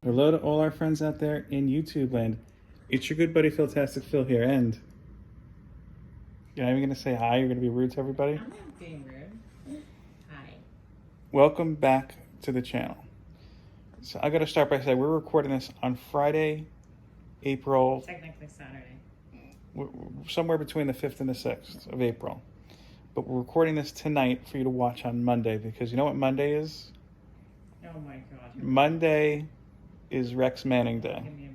Hello to all our friends out there in YouTube land. It's your good buddy Philtastic Phil here, and you're not even going to say hi. You're going to be rude to everybody. I'm not being rude. Hi. Welcome back to the channel. So I got to start by saying we're recording this on Friday, April, Technically Saturday. somewhere between the 5th and the 6th of April. But we're recording this tonight for you to watch on Monday, because you know what Monday is? Oh my god. Monday is Rex Manning Day. Give me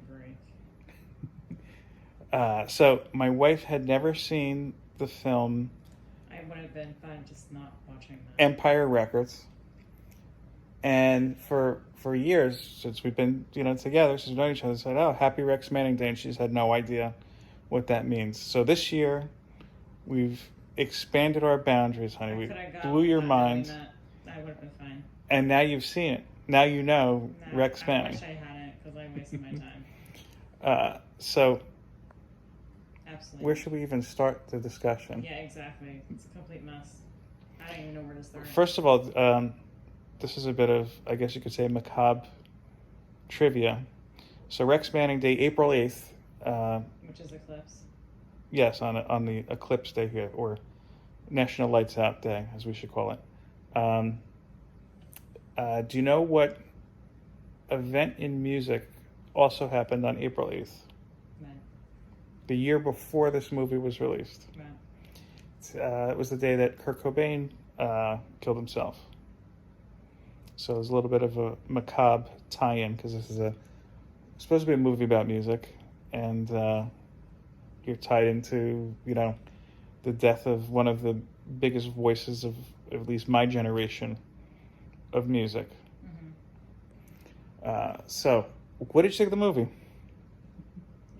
a break. So my wife had never seen the film I would have been fine just not watching that. Empire Records, and for years since we've been together, since we've known each other, said, "Oh, Happy Rex Manning Day," and she's had no idea what that means. So this year, we've expanded our boundaries, honey. We blew your mind. I would have been fine. And now you've seen it. Now you know Rex Manning. I wish I hadn't, because I wasted my time. So Absolutely. where should we even start the discussion? Yeah, exactly. It's a complete mess. I don't even know where to start. First of all, this is a bit of, I guess you could say, macabre trivia. So Rex Manning Day, April 8th. Which is Eclipse. Yes, on the Eclipse Day here, or National Lights Out Day, as we should call it. Do you know what event in music also happened on April 8th? No. The year before this movie was released. No. It was the day that Kurt Cobain killed himself. So there's a little bit of a macabre tie-in, because this is supposed to be a movie about music, and you're tied into, the death of one of the biggest voices of at least my generation of music. Mm-hmm. So, what did you think of the movie?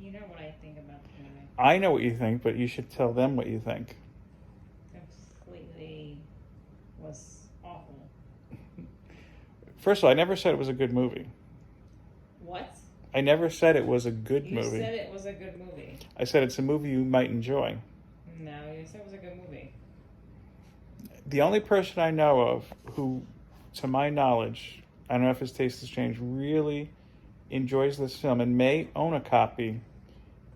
You know what I think about the movie. I know what you think, but you should tell them what you think. Completely was awful. First of all, I never said it was a good movie. What? I never said it was a good You movie. You said it was a good movie. I said it's a movie you might enjoy. No, you said it was a good movie. The only person I know of who, to my knowledge, I don't know if his taste has changed, really enjoys this film and may own a copy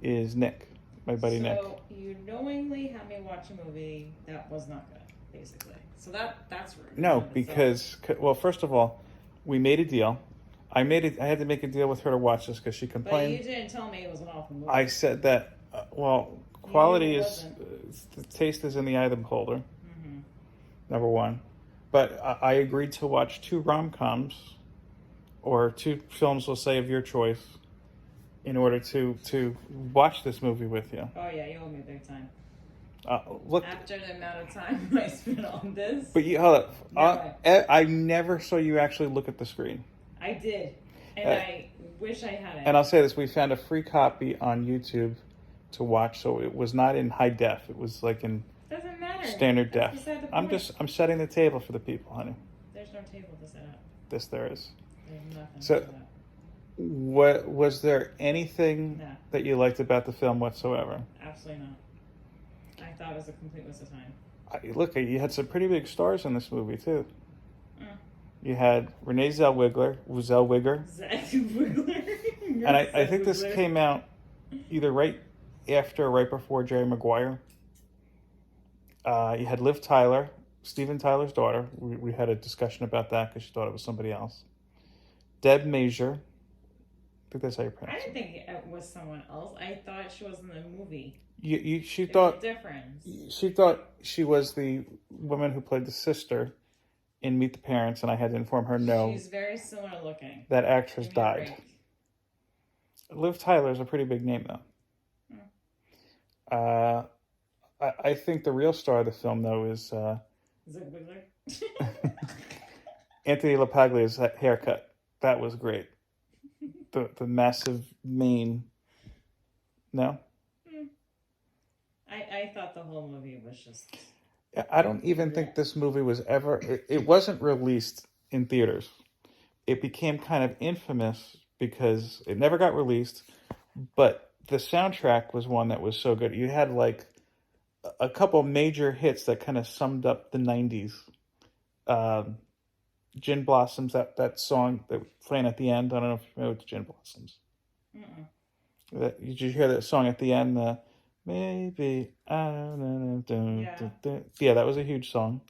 is Nick, my buddy Nick. So you knowingly had me watch a movie that was not good, basically. So that's rude. No, because, well, first of all, we made a deal. I had to make a deal with her to watch this because she complained. But you didn't tell me it was an awful movie. I said that, quality is, the taste is in the eye of the beholder. Mm-hmm. Number one. But I agreed to watch 2 rom-coms, or 2 films, we'll say, of your choice, in order to watch this movie with you. Oh yeah, you owe me big time. Look, after the amount of time I spent on this. But hold up. I never saw you actually look at the screen. I did, and I wish I hadn't. And I'll say this: we found a free copy on YouTube to watch, so it was not in high def. It was like in doesn't matter. Standard That's def. beside the point. I'm setting the table for the people, honey. There's no table to set up. This there is. There's nothing. So, to set up. what was there anything that you liked about the film whatsoever? Absolutely not. I thought it was a complete waste of time. Look, you had some pretty big stars in this movie too. You had Renee Zellweger, and I think this came out either right after or right before Jerry Maguire. You had Liv Tyler, Steven Tyler's daughter. We had a discussion about that because she thought it was somebody else. Deb Major. I think that's how you pronounce it. I didn't think it was someone else. I thought she was in the movie. She thought difference. She thought she was the woman who played the sister in Meet the Parents, and I had to inform her no. She's very similar looking. That actress died. Liv Tyler is a pretty big name, though. I think the real star of the film, though, is Anthony LaPaglia's haircut. That was great. The massive mane. No? I thought the whole movie was just... I don't even think this movie was ever... It wasn't released in theaters. It became kind of infamous because it never got released, but the soundtrack was one that was so good. You had like a couple major hits that kind of summed up the 90s. Gin Blossoms, that song that was playing at the end. I don't know if you know the Gin Blossoms. Did you hear that song at the end? Maybe I don't know. Yeah. Yeah, that was a huge song.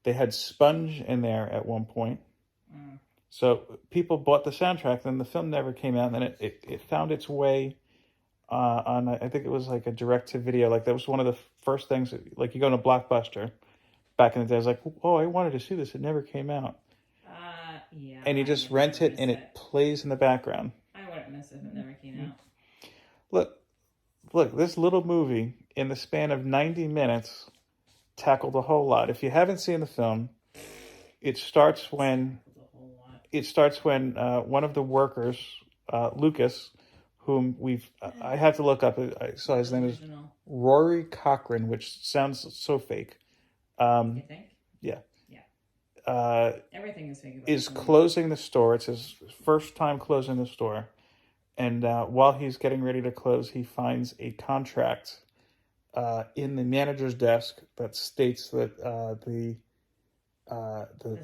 They had Sponge in there at one point. So people bought the soundtrack, then the film never came out, and then it found its way on, I think it was like a direct-to-video. Like that was one of the first things, like you go to Blockbuster back in the day, I was like, oh, I wanted to see this. It never came out. Yeah. And you just rent it, and it plays in the background. I wouldn't miss it if it never came out. Look, this little movie, in the span of 90 minutes, tackled a whole lot. If you haven't seen the film, it starts when one of the workers, Lucas, whom I have to look up. I saw his name is Rory Cochrane, which sounds so fake. You think? Yeah. Everything is fake. Is closing the store. It's his first time closing the store. And while he's getting ready to close, he finds a contract in the manager's desk that states that the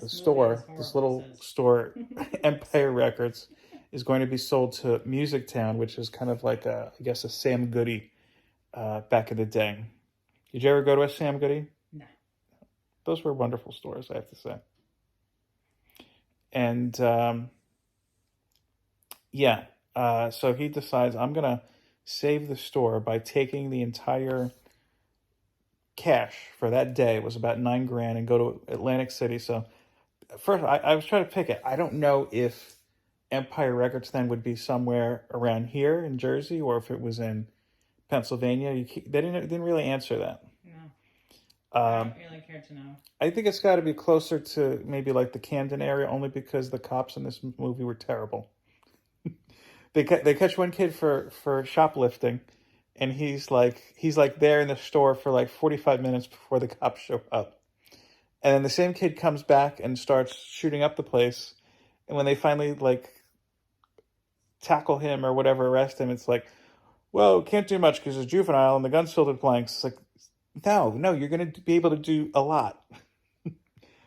store, this little store, Empire Records, is going to be sold to Music Town, which is kind of like I guess a Sam Goody back in the day. Did you ever go to a Sam Goody? No. Those were wonderful stores, I have to say. And so he decides, I'm going to save the store by taking the entire cash for that day. It was about $9,000, and go to Atlantic City. So first, I was trying to pick it. I don't know if Empire Records then would be somewhere around here in Jersey, or if it was in Pennsylvania. They didn't really answer that. No. I don't really care to know. I think it's got to be closer to maybe like the Camden area, only because the cops in this movie were terrible. They catch one kid for shoplifting, and he's like there in the store for like 45 minutes before the cops show up. And then the same kid comes back and starts shooting up the place. And when they finally like tackle him or whatever, arrest him, it's like, well, can't do much because it's juvenile and the gun's filled with blanks. It's like, no, you're going to be able to do a lot.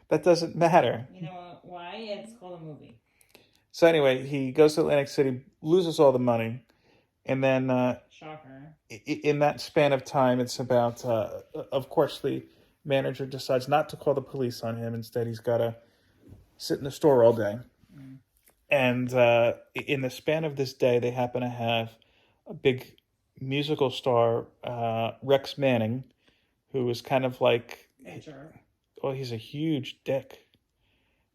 That doesn't matter. You know why? It's called a movie. So anyway, he goes to Atlantic City, loses all the money, and then shocker. In that span of time, it's about, of course, the manager decides not to call the police on him. Instead, he's got to sit in the store all day. And in the span of this day, they happen to have a big musical star, Rex Manning, who is kind of like, he's a huge dick,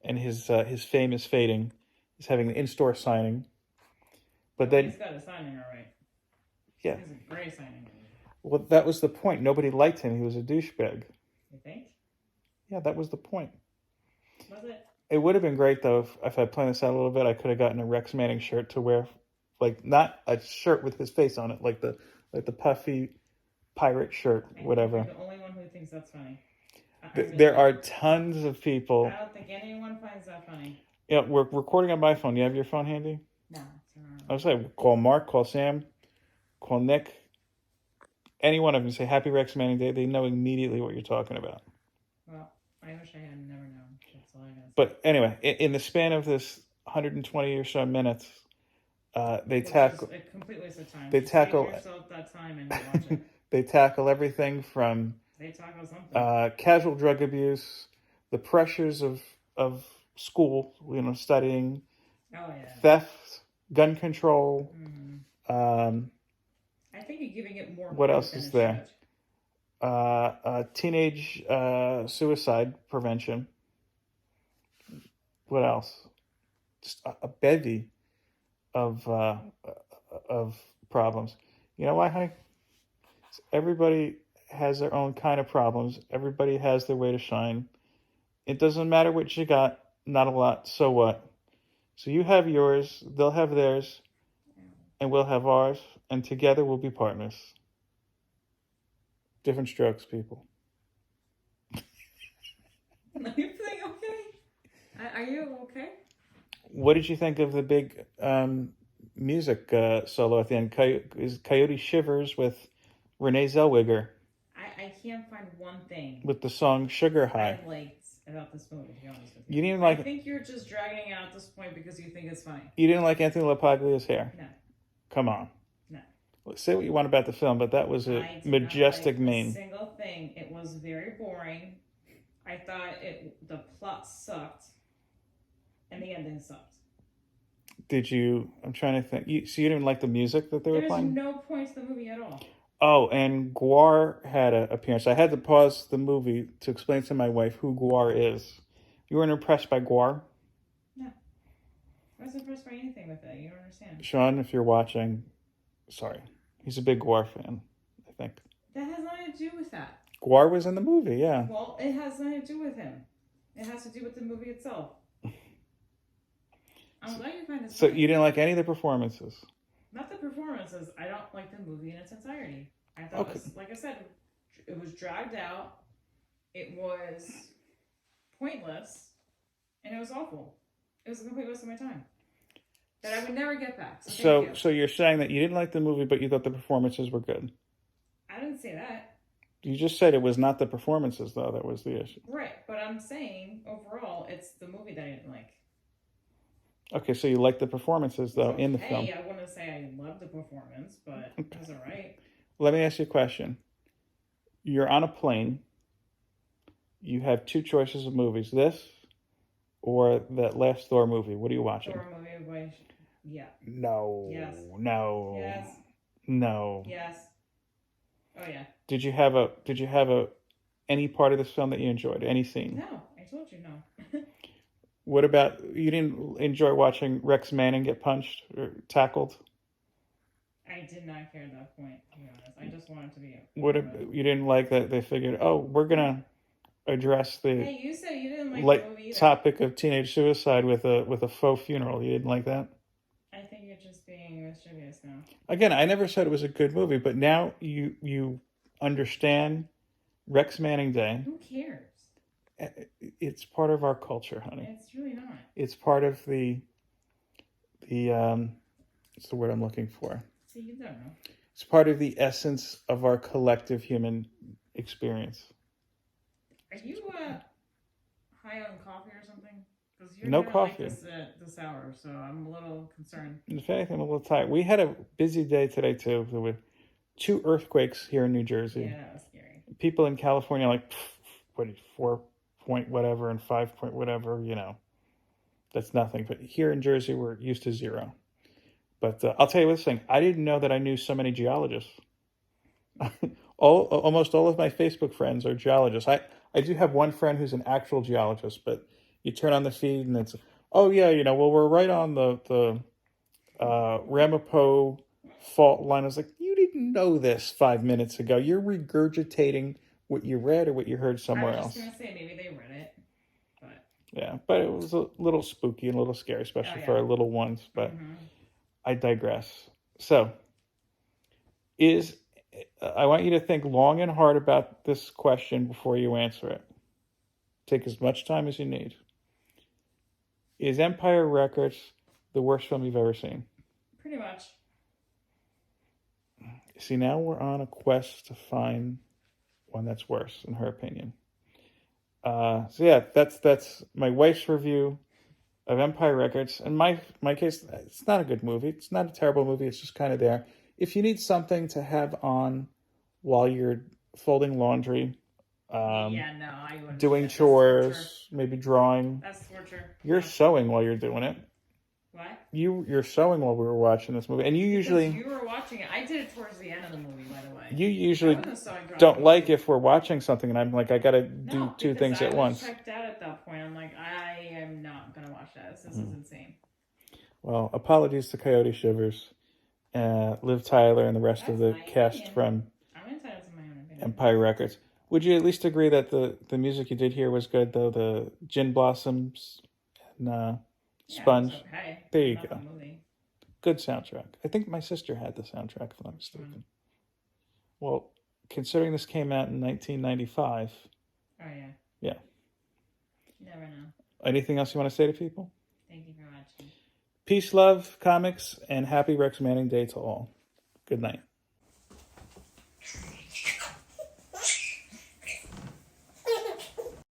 and his fame is fading. He's having an in-store signing, but then he's got a signing, all right. Yeah, he's a great signing. Well, that was the point. Nobody liked him. He was a douchebag. You think? Yeah, that was the point. Was it? It would have been great though if I planned this out a little bit. I could have gotten a Rex Manning shirt to wear, like not a shirt with his face on it, like the puffy pirate shirt, whatever. You're the only one who thinks that's funny. There are tons of people. I don't think anyone finds that funny. Yeah, we're recording on my phone. You have your phone handy? No, it's not. I was like, call Mark, call Sam, call Nick. Any one of them, say Happy Rex Manning Day. They know immediately what you're talking about. Well, I wish I had never known. That's all I gotta say. But anyway, in the span of this 120 or so minutes, they tackle. A complete waste of time. They tackle. Save yourself that time and watch it. They tackle everything from. They tackle something. Casual drug abuse, the pressures of school, studying, theft, gun control. I think you're giving it more. What else is there? Teenage suicide prevention. What else? Just a bevy of problems. You know why, honey? Everybody has their own kind of problems. Everybody has their way to shine. It doesn't matter what you got. Not a lot. So what? So you have yours. They'll have theirs. And we'll have ours. And together we'll be partners. Different strokes, people. Are you feeling okay? Are you okay? What did you think of the big music solo at the end? Coyote Shivers with Renee Zellweger. I can't find one thing. With the song Sugar High. I liked. about this movie, to be honest with You you. didn't I like. think you're just dragging it out at this point because you think it's funny. You didn't like Anthony LaPaglia's hair. No. Come on. No. Well, say what you want about the film, but that was a I did majestic not like mane. a single thing. It was very boring. I thought the plot sucked, and the ending sucked. Did you? I'm trying to think. So you didn't like the music that they were There's playing? no point to the movie at all. Oh, and Guar had an appearance. I had to pause the movie to explain to my wife who Guar is. You weren't impressed by Guar? No. I wasn't impressed by anything with it. You don't understand. Sean, if you're watching, sorry. He's a big Guar fan, I think. That has nothing to do with that. Guar was in the movie, yeah. Well, it has nothing to do with him. It has to do with the movie itself. I'm glad you find this So funny. you didn't like any of the performances? Not the performances. I don't like the movie in its entirety. I thought Okay. it was, like I said, it was dragged out. It was pointless. And it was awful. It was a complete waste of my time. That I would never get back. So, thank you. So you're saying that you didn't like the movie, but you thought the performances were good? I didn't say that. You just said it was not the performances, though, that was the issue. Right. But I'm saying, overall, it's the movie that I didn't like. Okay, so you liked the performances, though, in the film. Hey, I wouldn't say I loved the performance, but it was all right. Let me ask you a question. You're on a plane. You have two choices of movies. This or that last Thor movie. What are you watching? Thor movie, yeah. No. Yes. No. Yes. No. Yes. Oh yeah. Did you have any part of this film that you enjoyed? Any scene? No, I told you no. What about, you didn't enjoy watching Rex Manning get punched or tackled? I did not care at that point, to be honest. I just wanted to be You didn't like that they figured, oh, we're gonna address the Hey, you said you didn't like the movie either. topic of teenage suicide with a faux funeral. You didn't like that? I think you're just being mischievous now. Again, I never said it was a good movie, but now you understand Rex Manning Day. Who cares? It's part of our culture, honey. It's really not. It's part of the what's the word I'm looking for? See, you don't know. It's part of the essence of our collective human experience. Are you high on coffee or something? Because you're No gonna coffee. like this hour, so I'm a little concerned. If anything, I'm a little tired. We had a busy day today too. There were 2 earthquakes here in New Jersey. Yeah, that was scary. People in California are like, what, 4 point whatever and 5 point whatever, that's nothing. But here in Jersey, we're used to 0. But I'll tell you this thing. I didn't know that I knew so many geologists. Almost all of my Facebook friends are geologists. I do have one friend who's an actual geologist, but you turn on the feed and it's, oh yeah, well, we're right on the Ramapo fault line. I was like, you didn't know this 5 minutes ago. You're regurgitating what you read or what you heard somewhere else. I was just going to say, maybe they read it, but... Yeah, but it was a little spooky and a little scary, especially for our little ones, but I digress. So, I want you to think long and hard about this question before you answer it. Take as much time as you need. Is Empire Records the worst film you've ever seen? Pretty much. See, now we're on a quest to find one that's worse, in her opinion. So yeah, that's my wife's review of Empire Records. In my case, it's not a good movie. It's not a terrible movie. It's just kind of there. If you need something to have on while you're folding laundry, I wouldn't. doing chores, maybe drawing. That's torture. You're sewing while you're doing it. What? You're sewing while we were watching this movie, and you usually you were watching it. I did it towards the end of the movie, by the way. You usually I wasn't sewing throughout don't the like movie. if we're watching something and I'm like, I gotta do 2 things at once. I checked out at that point. I'm like, I am not gonna watch that. This is insane. Well, apologies to Coyote Shivers, Liv Tyler, and the rest of the cast from I'm entitled to my own opinion. Empire Records. Would you at least agree that the music you did here was good, though? The Gin Blossoms and Sponge. It was okay. There you Not go. the movie. Good soundtrack. I think my sister had the soundtrack, if I'm not mistaken. Well, considering this came out in 1995. Oh, yeah. Yeah. You never know. Anything else you want to say to people? Thank you for watching. Peace, love, comics, and happy Rex Manning Day to all. Good night.